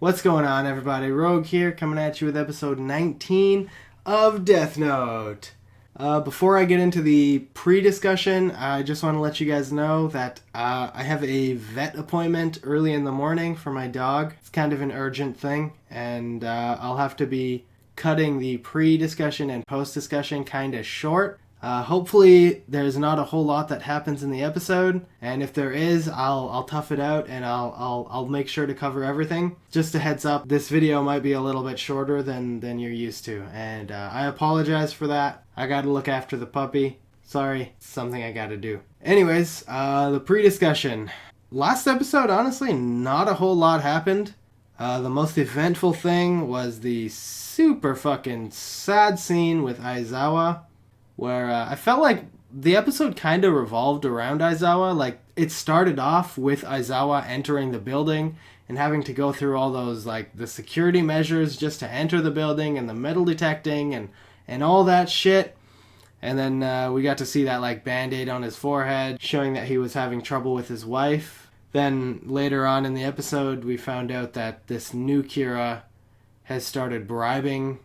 What's going on, everybody? Rogue here, coming at you with episode 19 of Death Note. Before I get into the pre-discussion, I just want to let you guys know that I have a vet appointment early in the morning for my dog. It's kind of an urgent thing, and I'll have to be cutting the pre-discussion and post-discussion kind of short. Hopefully there's not a whole lot that happens in the episode, and if there is, I'll tough it out and I'll make sure to cover everything. Just a heads up, this video might be a little bit shorter than you're used to, and I apologize for that. I gotta look after the puppy. Sorry, it's something I gotta do. Anyways, the pre-discussion. Last episode, honestly, not a whole lot happened. The most eventful thing was the super fucking sad scene with Aizawa, where I felt like the episode kind of revolved around Aizawa. Like, it started off with Aizawa entering the building and having to go through all those, like, the security measures just to enter the building and the metal detecting and all that shit. And then we got to see that, like, Band-Aid on his forehead, showing that he was having trouble with his wife. Then later on in the episode, we found out that this new Kira has started bribing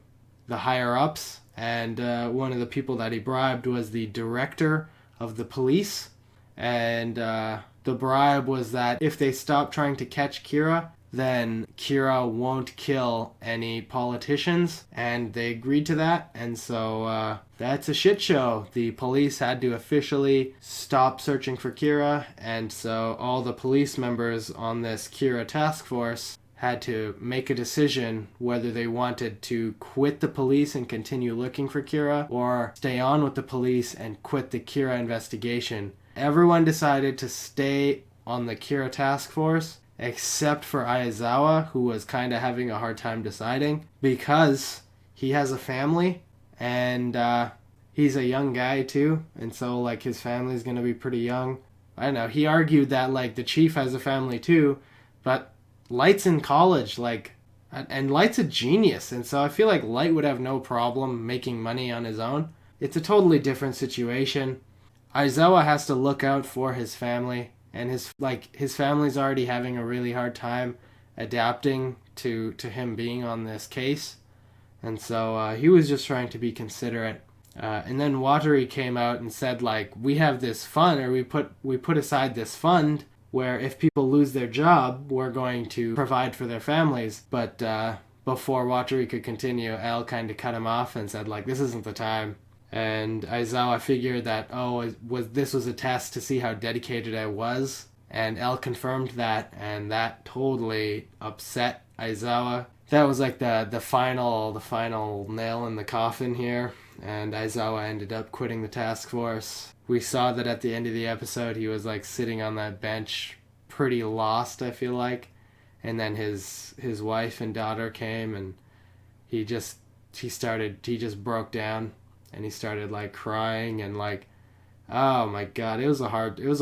the higher-ups. And one of the people that he bribed was the director of the police. And the bribe was that if they stop trying to catch Kira, then Kira won't kill any politicians. And they agreed to that. And so that's a shit show. The police had to officially stop searching for Kira. And so all the police members on this Kira task force had to make a decision whether they wanted to quit the police and continue looking for Kira, or stay on with the police and quit the Kira investigation. Everyone decided to stay on the Kira task force, except for Aizawa, who was kind of having a hard time deciding, because he has a family, and he's a young guy too, and so, like, his family's gonna be pretty young. I don't know, he argued that, like, the chief has a family too, but Light's in college, like, and Light's a genius, and so I feel like Light would have no problem making money on his own. It's a totally different situation. Aizawa has to look out for his family, and his family's already having a really hard time adapting to him being on this case, and so he was just trying to be considerate. And then Watery came out and said, like, we have this fund, or we put aside this fund where if people lose their job, we're going to provide for their families. But before Watery could continue, L kind of cut him off and said, like, this isn't the time. And Aizawa figured that, this was a test to see how dedicated I was. And L confirmed that, and that totally upset Aizawa. That was like the final nail in the coffin here. And Aizawa ended up quitting the task force. We saw that at the end of the episode, he was, like, sitting on that bench, pretty lost, I feel like. And then his wife and daughter came, and he just broke down, and he started, like, crying, and, like, oh my god, it was a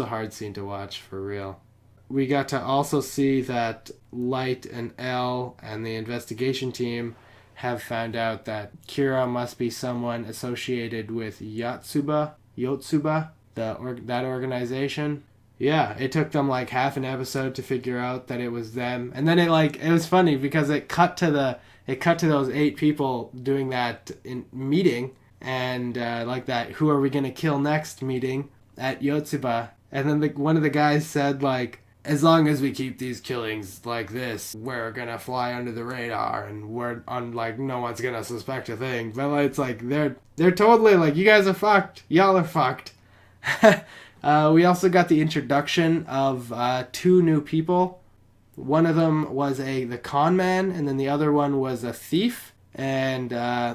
hard scene to watch, for real. We got to also see that Light and L and the investigation team have found out that Kira must be someone associated with Yotsuba, that organization. Yeah, it took them like half an episode to figure out that it was them. And then it was funny because it cut to those 8 people doing that in meeting, and like that who are we gonna kill next meeting at Yotsuba. And then one of the guys said, like, as long as we keep these killings like this, we're gonna fly under the radar, and we're on, like, no one's gonna suspect a thing. But it's like they're totally like, you guys are fucked. Y'all are fucked. We also got the introduction of 2 new people. One of them was the con man, and then the other one was a thief. And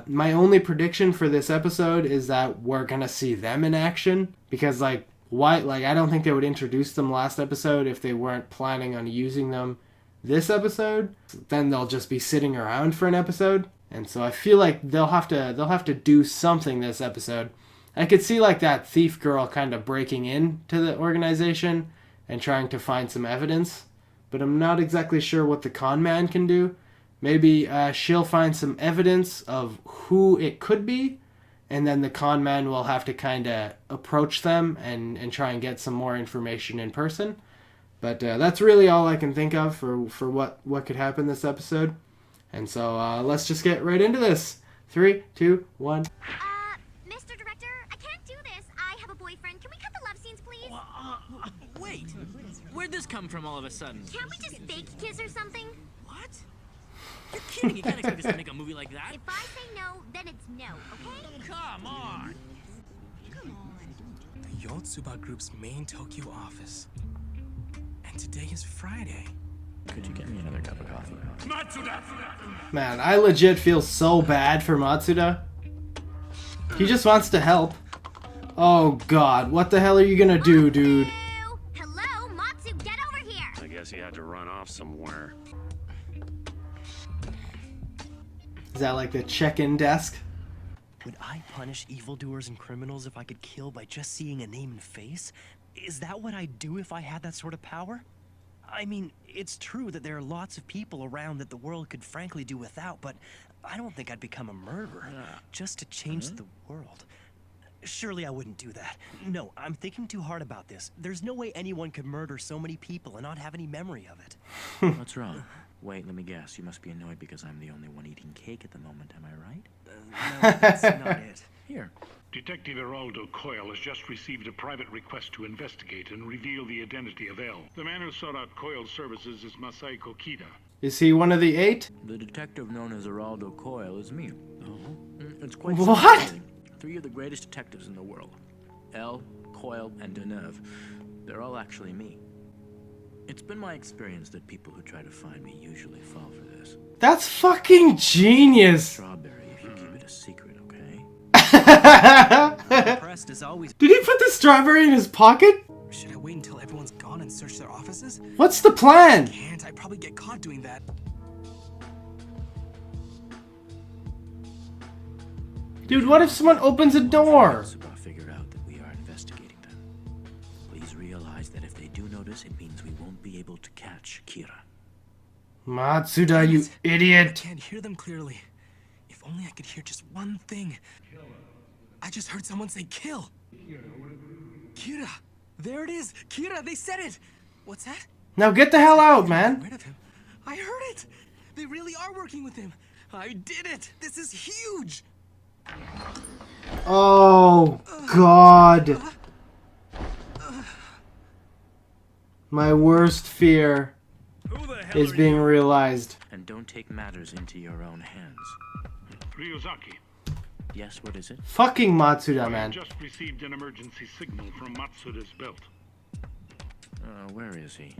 my only prediction for this episode is that we're gonna see them in action, because, like, why? Like, I don't think they would introduce them last episode if they weren't planning on using them this episode. Then they'll just be sitting around for an episode, and so I feel like they'll have to do something this episode. I could see, like, that thief girl kind of breaking into the organization and trying to find some evidence, but I'm not exactly sure what the con man can do. Maybe she'll find some evidence of who it could be, and then the con man will have to kind of approach them and try and get some more information in person. But that's really all I can think of for what could happen this episode. And so let's just get right into this. 3, 2, 1. Mr. Director, I can't do this. I have a boyfriend. Can we cut the love scenes, please? Wait, where'd this come from all of a sudden? Can't we just fake kiss or something? What? You're kidding, you can't expect us to make a movie like that. If I say no, then it's no, okay? Come on. The Yotsuba Group's main Tokyo office. And today is Friday. Could you get me another cup of coffee? Matsuda! Man, I legit feel so bad for Matsuda. He just wants to help. Oh god, what the hell are you gonna do, dude? Hello, Matsu, get over here! I guess he had to run off somewhere. Is that like the check-in desk? Would I punish evildoers and criminals if I could kill by just seeing a name and face? Is that what I'd do if I had that sort of power? I mean, it's true that there are lots of people around that the world could frankly do without, but I don't think I'd become a murderer just to change the world. Surely I wouldn't do that. No, I'm thinking too hard about this. There's no way anyone could murder so many people and not have any memory of it. What's wrong? Wait, let me guess. You must be annoyed because I'm the only one eating cake at the moment, am I right? No, that's not it. Here. Detective Geraldo Coyle has just received a private request to investigate and reveal the identity of L. The man who sought out Coyle's services is Masaiko Kida. Is he one of the 8? The detective known as Geraldo Coyle is me. It's quite What? surprising. 3 of the greatest detectives in the world. L, Coyle, and Deneuve. They're all actually me. It's been my experience that people who try to find me usually fall for this. That's fucking genius! Strawberry, if you keep it a secret, okay? Pressed as always. Did he put the strawberry in his pocket? Should I wait until everyone's gone and search their offices? What's the plan? Can't. I'd probably get caught doing that. Dude, what if someone opens a door? Matsuda figured out that we are investigating them. Please realize that if they do notice, it means we won't be able to catch Kira. Matsuda, you I idiot. can't hear them clearly. If only I could hear just one thing. I just heard someone say kill. Kira. There it is. Kira, they said it. What's that? Now get the hell out, Get man. rid of him. I heard it. They really are working with him. I did it. This is huge. Oh, God. My worst fear is being realized. And don't take matters into your own hands. Ryuzaki, Yes, what is it? Fucking Matsuda, I man. just received an emergency signal from Matsuda's belt. Where is he?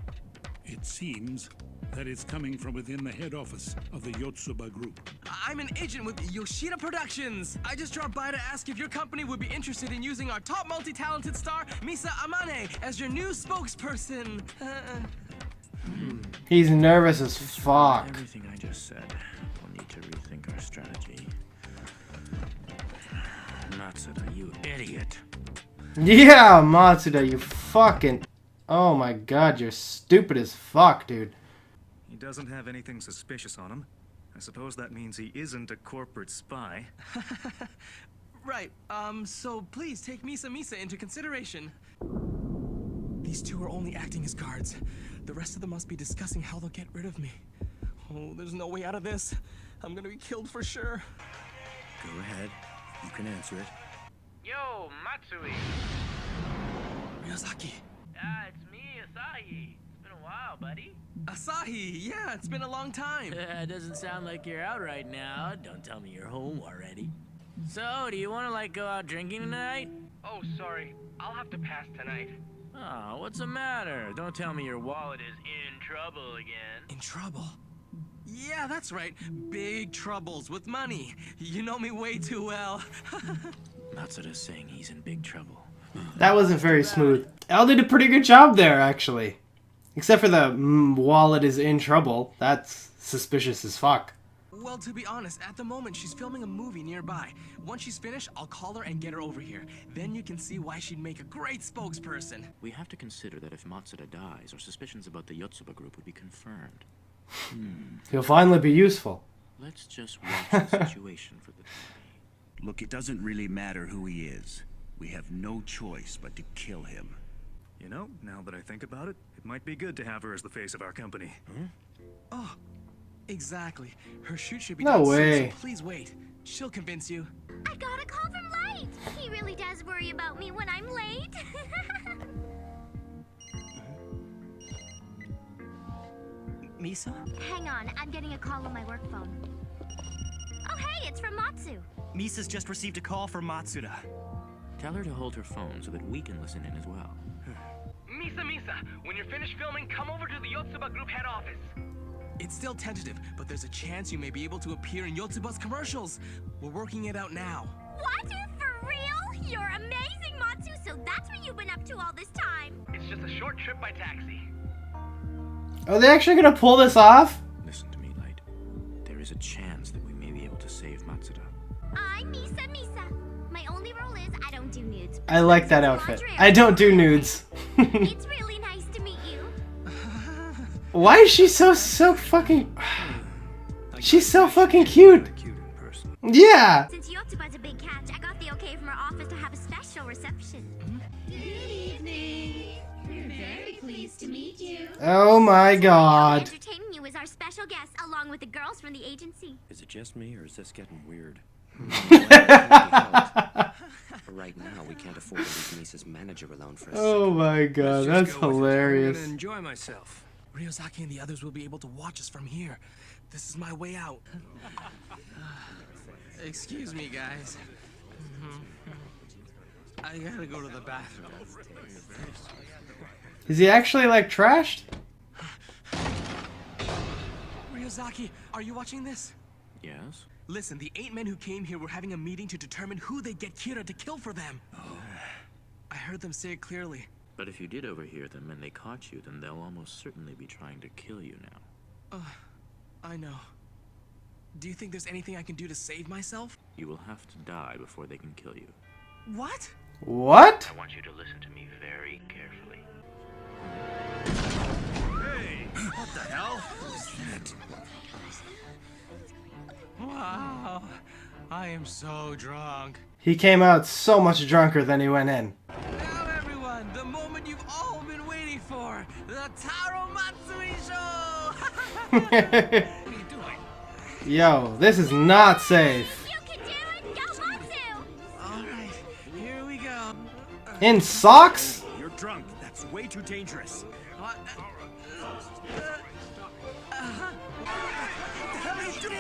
It seems that it's coming from within the head office of the Yotsuba Group. I'm an agent with Yoshida Productions. I just dropped by to ask if your company would be interested in using our top multi-talented star, Misa Amane, as your new spokesperson. He's nervous as fuck. Everything I just said. We'll need to rethink our strategy. Matsuda, you idiot. Yeah, Matsuda, you fucking... Oh my god, you're stupid as fuck, dude. He doesn't have anything suspicious on him. I suppose that means he isn't a corporate spy. Right, so please take Misa into consideration. These two are only acting as guards. The rest of them must be discussing how they'll get rid of me. Oh, there's no way out of this. I'm gonna be killed for sure. Go ahead. You can answer it. Yo, Matsui. Ryuzaki. It's me, Asahi. It's been a while, buddy. Asahi, yeah, it's been a long time. Doesn't sound like you're out right now. Don't tell me you're home already. So, do you want to, go out drinking tonight? Oh, sorry. I'll have to pass tonight. Oh, what's the matter? Don't tell me your wallet is in trouble again. In trouble? Yeah, that's right. Big troubles with money. You know me way too well. Matsuda's saying he's in big trouble. That wasn't very smooth. Al did a pretty good job there, actually. Except for the wallet is in trouble. That's suspicious as fuck. Well, to be honest, at the moment she's filming a movie nearby. Once she's finished, I'll call her and get her over here. Then you can see why she'd make a great spokesperson. We have to consider that if Matsuda dies, our suspicions about the Yotsuba group would be confirmed. He'll finally be useful. Let's just watch the situation for the time being. Look, it doesn't really matter who he is. We have no choice but to kill him. You know, now that I think about it, it might be good to have her as the face of our company. Oh, exactly. Her shoot should be No done soon, way. so please wait. She'll convince you. I got a call from Light. He really does worry about me when I'm late. Misa? Hang on, I'm getting a call on my work phone. Oh, hey, it's from Matsu. Misa's just received a call from Matsuda. Tell her to hold her phone so that we can listen in as well. Misa, when you're finished filming, come over to the Yotsuba Group head office. It's still tentative, but there's a chance you may be able to appear in Yotsuba's commercials. We're working it out now. What? For real? You're amazing, Matsu, so that's what you've been up to all this time. It's just a short trip by taxi. Are they actually gonna pull this off? Listen to me, Light. There is a chance that we may be able to save Matsuda. I'm Misa. My only rule is I don't do nudes. I like that outfit. I don't do nudes. It's really nice to meet you. Why is she so fucking... She's so fucking cute. Yeah. Since Yotsuba's a big catch, I got the okay from our office to have a special reception. Good evening. We're very pleased to meet you. Oh my god. Entertaining you is our special guest, along with the girls from the agency. Is it just me, or is this getting weird? Right now, we can't afford to leave Misa's manager alone for a Oh my god, that's hilarious. I'm gonna enjoy myself. Ryozaki and the others will be able to watch us from here. This is my way out. Excuse me, guys. I gotta go to the bathroom. Is he actually like trashed? Ryozaki, are you watching this? Yes? Listen, the 8 men who came here were having a meeting to determine who they'd get Kira to kill for them. I heard them say it clearly. But if you did overhear them and they caught you, then they'll almost certainly be trying to kill you now. I know. Do you think there's anything I can do to save myself? You will have to die before they can kill you. What? What? I want you to listen to me very carefully. Hey! What the hell? Wow. I am so drunk. He came out so much drunker than he went in. Now everyone, the moment you've all been waiting for. The Taro Matsui Show! What are you doing? Yo, this is not safe. You can do it! Go, Matsu! Alright, here we go. In socks? You're drunk. That's way too dangerous. What?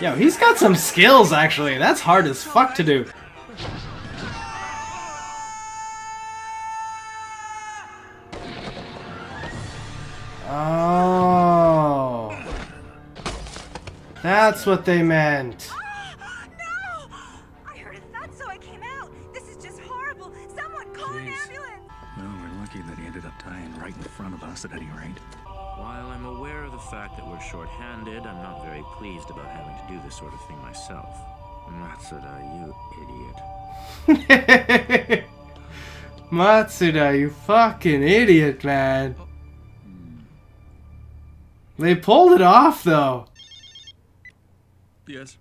Yo, he's got some skills actually. That's hard as fuck to do. Oh. That's what they meant. No! I heard a thud, so I came out. This is just horrible. Someone call an ambulance. Well, we're lucky that he ended up dying right in front of us at any rate. While I'm aware of the fact that we're short-handed, I'm not very pleased about having to do this sort of thing myself. Matsuda, you idiot. Matsuda, you fucking idiot, man. They pulled it off, though. Yes?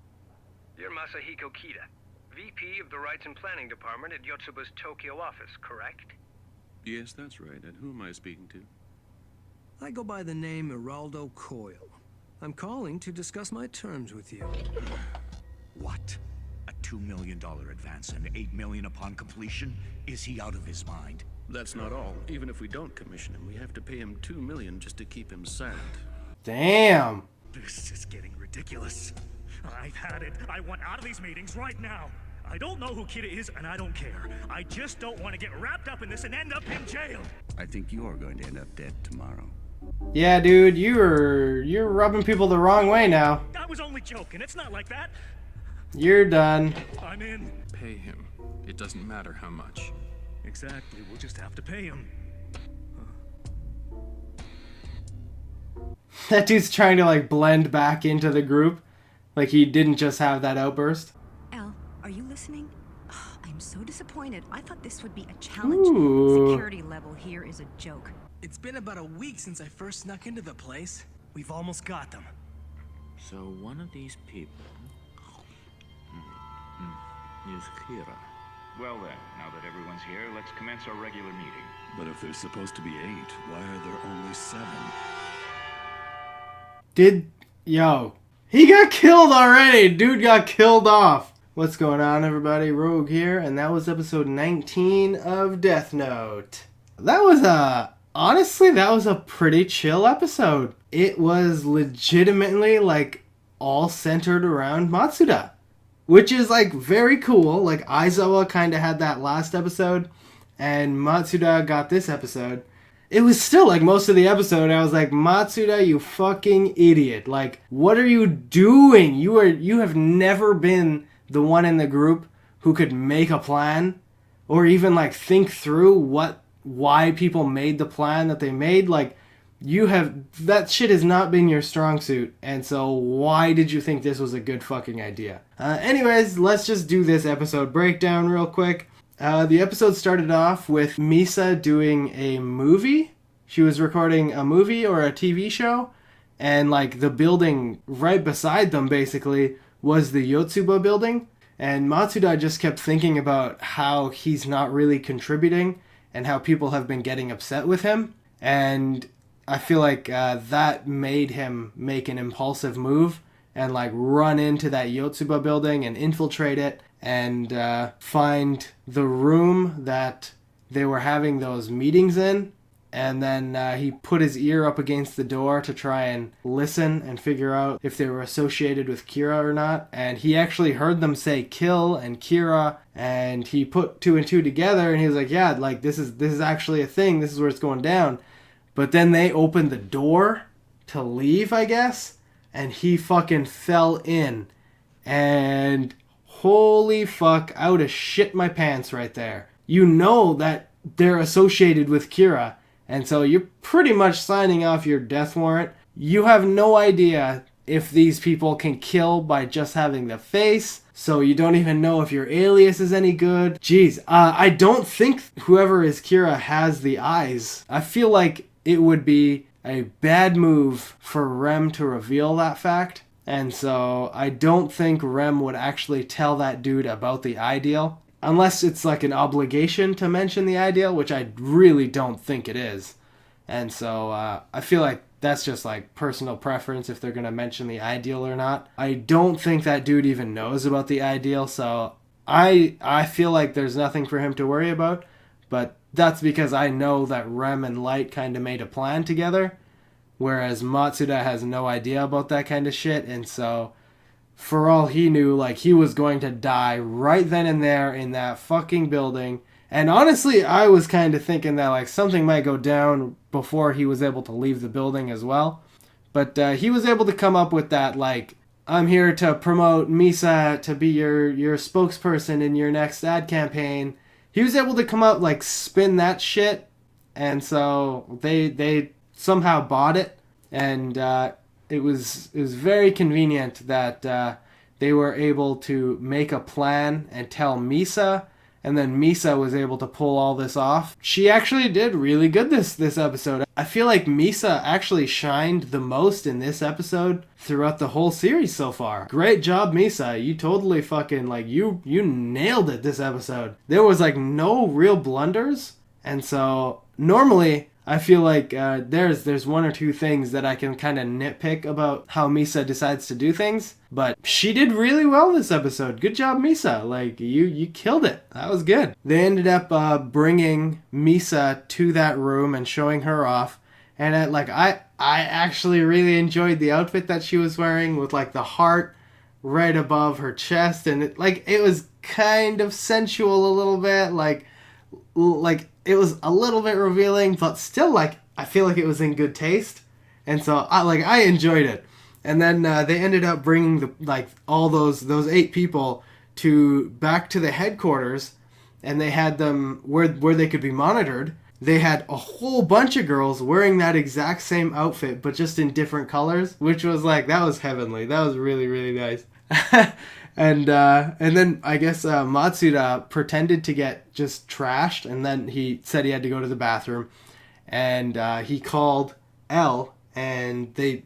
You're Masahiko Kida, VP of the Rights and Planning Department at Yotsuba's Tokyo office, correct? Yes, that's right. And who am I speaking to? I go by the name Geraldo Coyle. I'm calling to discuss my terms with you. What? A $2 million advance and $8 million upon completion? Is he out of his mind? That's not all. Even if we don't commission him, we have to pay him $2 million just to keep him silent. Damn. This is getting ridiculous. I've had it. I want out of these meetings right now. I don't know who Kida is, and I don't care. I just don't want to get wrapped up in this and end up in jail. I think you're going to end up dead tomorrow. Yeah, dude, you're rubbing people the wrong way now. I was only joking. It's not like that. You're done. I'm in. Pay him. It doesn't matter how much. Exactly. We'll just have to pay him. That dude's trying to like blend back into the group. Like he didn't just have that outburst. Elle, are you listening? Oh, I'm so disappointed. I thought this would be a challenge. Ooh. Security level here is a joke. It's been about a week since I first snuck into the place. We've almost got them. So one of these people is Kira. Well then, now that everyone's here, let's commence our regular meeting. But if there's supposed to be 8, why are there only 7? Yo, he got killed already. Dude got killed off. What's going on, everybody? Rogue here, and that was episode 19 of Death Note. That was honestly, that was a pretty chill episode. It was legitimately, like, all centered around Matsuda, which is, like, very cool. Like, Aizawa kind of had that last episode, and Matsuda got this episode. It was still, like, most of the episode, I was like, Matsuda, you fucking idiot. Like, what are you doing? You have never been the one in the group who could make a plan or even, like, think through why people made the plan that they made. Like, that shit has not been your strong suit, and so why did you think this was a good fucking idea? Anyways, let's just do this episode breakdown real quick. The episode started off with Misa doing a movie. She was recording a movie or a TV show, and like the building right beside them basically was the Yotsuba building, and Matsuda just kept thinking about how he's not really contributing and how people have been getting upset with him, and I feel like that made him make an impulsive move and like run into that Yotsuba building and infiltrate it and find the room that they were having those meetings in. And then he put his ear up against the door to try and listen and figure out if they were associated with Kira or not. And he actually heard them say Kill and Kira, and he put 2 and 2 together, and he was like, yeah, like this is actually a thing. This is where it's going down. But then they opened the door to leave, I guess, and he fucking fell in. And holy fuck, I would have shit my pants right there. You know that they're associated with Kira, and so you're pretty much signing off your death warrant. You have no idea if these people can kill by just having the face, so you don't even know if your alias is any good. Jeez, I don't think whoever is Kira has the eyes. I feel like it would be a bad move for Rem to reveal that fact. And so I don't think Rem would actually tell that dude about the ideal. Unless it's like an obligation to mention the ideal, which I really don't think it is. And so I feel like that's just like personal preference if they're going to mention the ideal or not. I don't think that dude even knows about the ideal, so I feel like there's nothing for him to worry about. But that's because I know that Rem and Light kind of made a plan together, whereas Matsuda has no idea about that kind of shit, and so for all he knew, like, he was going to die right then and there in that fucking building. And honestly, I was kind of thinking that, like, something might go down before he was able to leave the building as well. But he was able to come up with that, like, I'm here to promote Misa to be your spokesperson in your next ad campaign. He was able to come up, like, spin that shit, and so they somehow bought it, and it was very convenient that they were able to make a plan and tell Misa, and then Misa was able to pull all this off. She actually did really good this episode. I feel like Misa actually shined the most in this episode throughout the whole series so far. Great job, Misa. You totally fucking, like, you nailed it this episode. There was, like, no real blunders, and so normally I feel like there's 1 or 2 things that I can kind of nitpick about how Misa decides to do things, but she did really well this episode. Good job, Misa. Like, you killed it. That was good. They ended up bringing Misa to that room and showing her off, and I actually really enjoyed the outfit that she was wearing with, like, the heart right above her chest, and it was kind of sensual a little bit, like it was a little bit revealing, but still, like, I feel like it was in good taste, and so I enjoyed it. And then they ended up bringing all those 8 people back to the headquarters, and they had them where they could be monitored. They had a whole bunch of girls wearing that exact same outfit, but just in different colors, which was like, that was heavenly. That was really, really nice. And then I guess Matsuda pretended to get just trashed, and then he said he had to go to the bathroom, and he called L, and they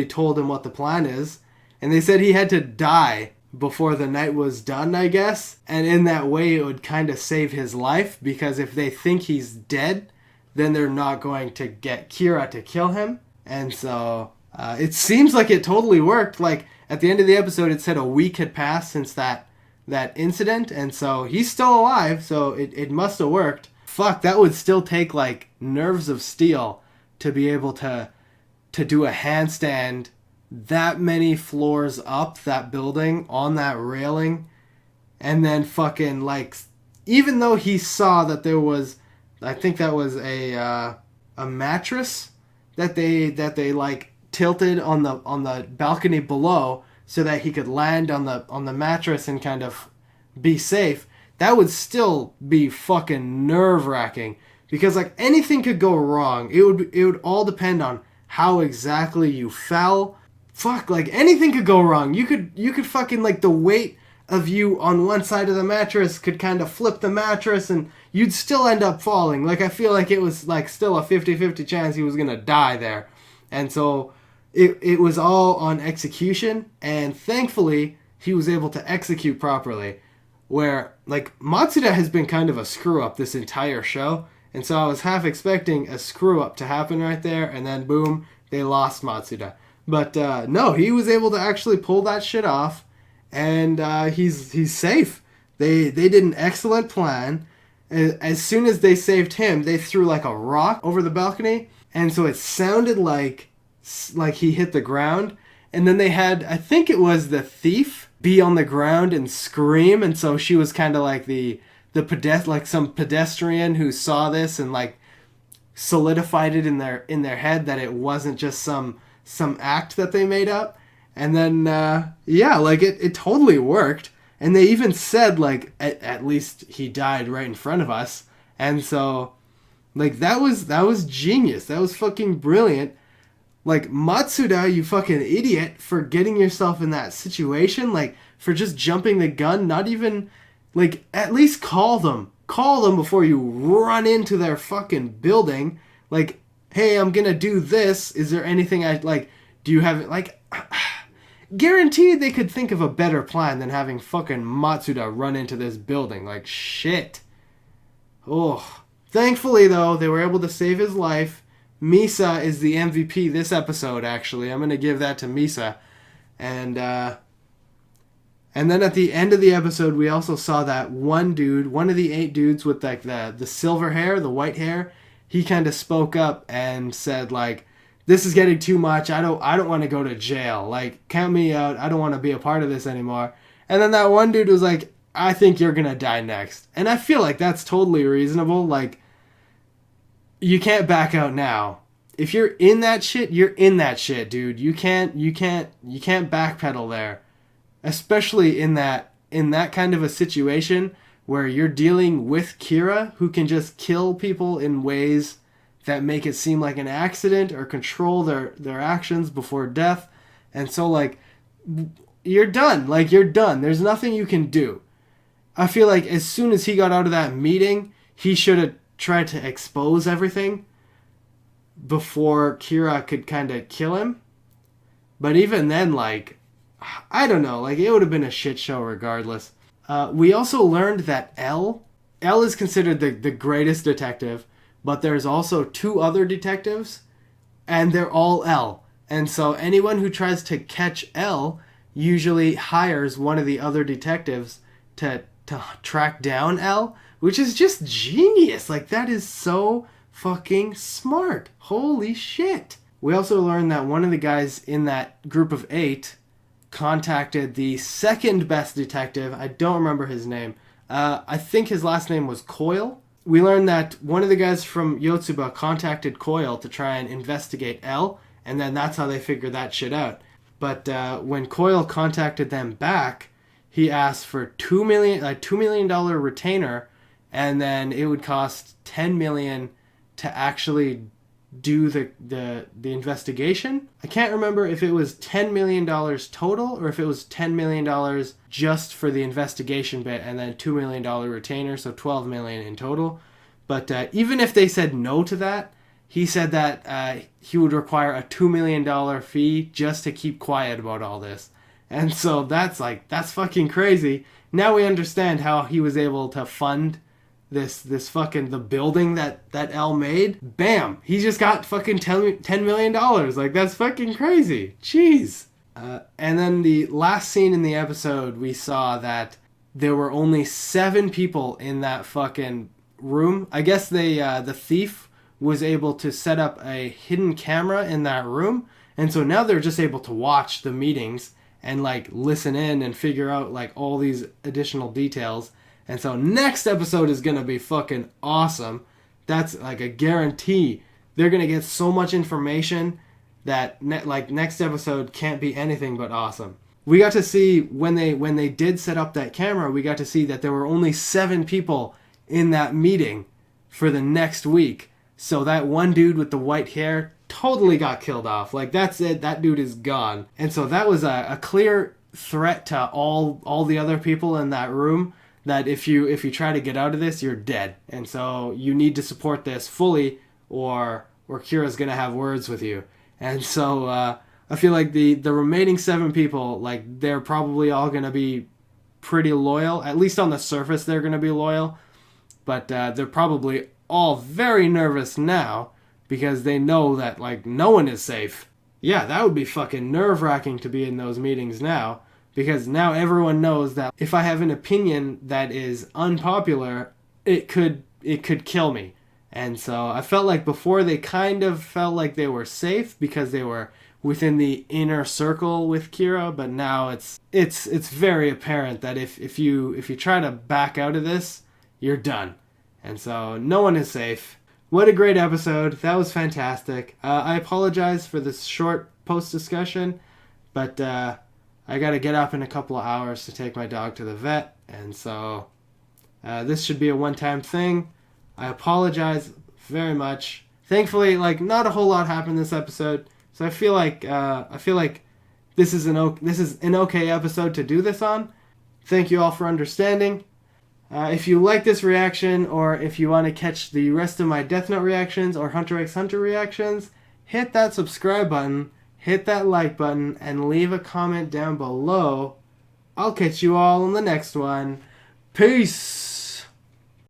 told him what the plan is, and they said he had to die before the night was done, I guess. And in that way, it would kind of save his life, because if they think he's dead, then they're not going to get Kira to kill him. And so it seems like it totally worked. Like, at the end of the episode, it said a week had passed since that incident, and so he's still alive, so it must have worked. Fuck, that would still take, like, nerves of steel to be able to do a handstand that many floors up that building on that railing, and then fucking, like, even though he saw that there was, I think that was a mattress that they like tilted on the balcony below so that he could land on the mattress and kind of be safe, that would still be fucking nerve-wracking, because, like, anything could go wrong. It would all depend on how exactly you fell. Fuck, like, anything could go wrong. You could fucking, like, the weight of you on one side of the mattress could kind of flip the mattress and you'd still end up falling. Like, I feel like it was, like, still a 50-50 chance he was gonna die there. And so it was all on execution, and thankfully he was able to execute properly. Where, like, Matsuda has been kind of a screw-up this entire show, and so I was half expecting a screw-up to happen right there, and then boom, they lost Matsuda. But no, he was able to actually pull that shit off, and he's safe. They did an excellent plan. As soon as they saved him, they threw, like, a rock over the balcony, and so it sounded like he hit the ground, and then they had, I think it was the thief, be on the ground and scream, and so she was kind of like some pedestrian who saw this and, like, solidified it in their head that it wasn't just some act that they made up. And then yeah, like, it totally worked, and they even said, like, at least he died right in front of us. And so, like, that was genius. That was fucking brilliant. Like, Matsuda, you fucking idiot, for getting yourself in that situation, like, for just jumping the gun, not even, like, at least call them before you run into their fucking building. Like, hey, I'm gonna do this, is there anything do you have, like, guaranteed they could think of a better plan than having fucking Matsuda run into this building. Like, shit. Oh. Thankfully, though, they were able to save his life. Misa is the MVP this episode, actually. I'm going to give that to Misa. And then at the end of the episode, we also saw that one dude, one of the 8 dudes with, like, the silver hair, the white hair, he kind of spoke up and said, like, this is getting too much. I don't want to go to jail. Like, count me out. I don't want to be a part of this anymore. And then that one dude was like, I think you're going to die next. And I feel like that's totally reasonable. Like, you can't back out now. If you're in that shit, you're in that shit, dude. You can't backpedal there. Especially in that kind of a situation where you're dealing with Kira, who can just kill people in ways that make it seem like an accident or control their actions before death. And so, like, you're done. Like, you're done. There's nothing you can do. I feel like as soon as he got out of that meeting, he should have tried to expose everything before Kira could kind of kill him. But even then, like, I don't know, like, it would have been a shit show regardless. We also learned that L is considered the greatest detective, but there's also 2 other detectives, and they're all L. And so anyone who tries to catch L usually hires one of the other detectives to track down L, which is just genius. Like, that is so fucking smart. Holy shit. We also learned that one of the guys in that group of 8 contacted the second best detective. I don't remember his name. I think his last name was Coyle. We learned that one of the guys from Yotsuba contacted Coyle to try and investigate L, and then that's how they figured that shit out. But when Coyle contacted them back, he asked for a $2 million retainer, and then it would cost $10 million to actually do the investigation. I can't remember if it was $10 million total or if it was $10 million just for the investigation bit and then $2 million retainer, so $12 million in total. But even if they said no to that, he said that he would require a $2 million fee just to keep quiet about all this. And so that's fucking crazy. Now we understand how he was able to fund this fucking the building that L made. Bam, he just got fucking $10 million. Like, that's fucking crazy. Jeez. And then the last scene in the episode, we saw that there were only 7 people in that fucking room. I guess the thief was able to set up a hidden camera in that room, and so now they're just able to watch the meetings and like listen in and figure out like all these additional details. And so next episode is gonna be fucking awesome. That's like a guarantee. They're gonna get so much information that next episode can't be anything but awesome. We got to see when they did set up that camera, we got to see that there were only 7 people in that meeting for the next week. So that one dude with the white hair totally got killed off. Like, that's it. That dude is gone. And so that was a clear threat to all the other people in that room, that if you try to get out of this, you're dead. And so you need to support this fully, or Kira's gonna have words with you. And so I feel like the remaining 7 people, like, they're probably all gonna be pretty loyal. At least on the surface, they're gonna be loyal. But they're probably all very nervous now because they know that, like, no one is safe. Yeah, that would be fucking nerve-wracking to be in those meetings now, because now everyone knows that if I have an opinion that is unpopular, it could kill me. And so I felt like before they kind of felt like they were safe because they were within the inner circle with Kira, but now it's very apparent that if you try to back out of this, you're done. And so no one is safe. What a great episode. That was fantastic. I apologize for this short post-discussion, but I got to get up in a couple of hours to take my dog to the vet, and so this should be a one-time thing. I apologize very much. Thankfully, like, not a whole lot happened this episode, so I feel like this is an okay episode to do this on. Thank you all for understanding. If you like this reaction, or if you want to catch the rest of my Death Note reactions or Hunter x Hunter reactions, hit that subscribe button, hit that like button, and leave a comment down below. I'll catch you all in the next one. Peace!